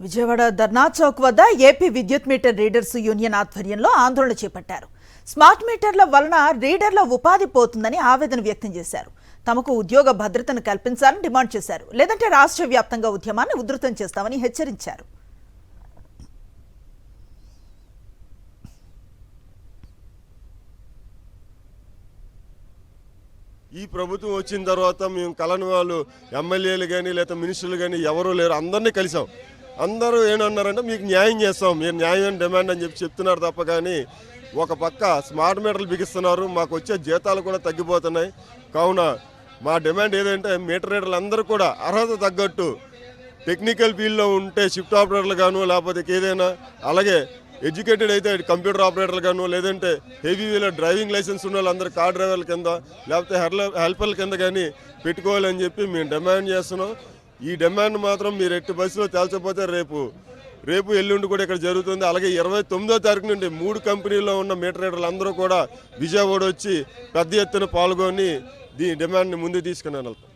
విజయవాడ ధర్నా చౌక్ వద్ద ఏపీ విద్యుత్ metre readers union ఆధ్వర్యంలో ఆందోళన చేపట్టారు. స్మార్ట్ మీటర్ల వలన రీడర్ల ఉపాధి పోతుందని ఆవేదన వ్యక్తం చేశారు. తమకు ఉద్యోగ భద్రతను కల్పించాలని డిమాండ్ చేశారు. లేదంటే రాష్ట్ర వ్యాప్తంగా ఉద్యమాన్ని ఉధృతం చేస్తామని హెచ్చరించారు. ఈ ప్రభుత్వం వచ్చిన తర్వాత మేము కలని వాళ్ళు ఎమ్మెల్యేలు కానీ లేదా మినిస్టర్లు కానీ ఎవరూ లేరు, అందరినీ కలిసాం. అందరూ ఏమన్నారంటే మీకు న్యాయం చేస్తాం, మీరు న్యాయం డిమాండ్ అని చెప్తున్నారు తప్ప కానీ ఒక పక్క స్మార్ట్ మీటర్లు బిగిస్తున్నారు, మాకు వచ్చే జీతాలు కూడా తగ్గిపోతున్నాయి. కావున మా డిమాండ్ ఏదంటే మీటర్ రీడర్లు అందరూ కూడా అర్హత తగ్గట్టు టెక్నికల్ ఫీల్డ్లో ఉంటే షిఫ్ట్ ఆపరేటర్లు గాను లేకపోతే ఏదైనా అలాగే ఎడ్యుకేటెడ్ అయితే కంప్యూటర్ ఆపరేటర్లు గాను లేదంటే హెవీ వీలర్ డ్రైవింగ్ లైసెన్స్ ఉన్న వాళ్ళందరూ కార్ డ్రైవర్ల కింద లేకపోతే హెల్పర్ల కింద కానీ పెట్టుకోవాలని చెప్పి మేము డిమాండ్ చేస్తున్నాం. ఈ డిమాండ్ మాత్రం మీరు ఎట్టి బస్సులో తేల్చకపోతే రేపు ఎల్లుండి కూడా ఇక్కడ జరుగుతుంది. అలాగే 29వ తారీఖు నుండి 3 కంపెనీల్లో ఉన్న మీటర్ రీడర్లు అందరూ కూడా విజయవాడ వచ్చి పెద్ద ఎత్తున పాల్గొని దీని డిమాండ్ని ముందుకు తీసుకుని వెళ్తాం.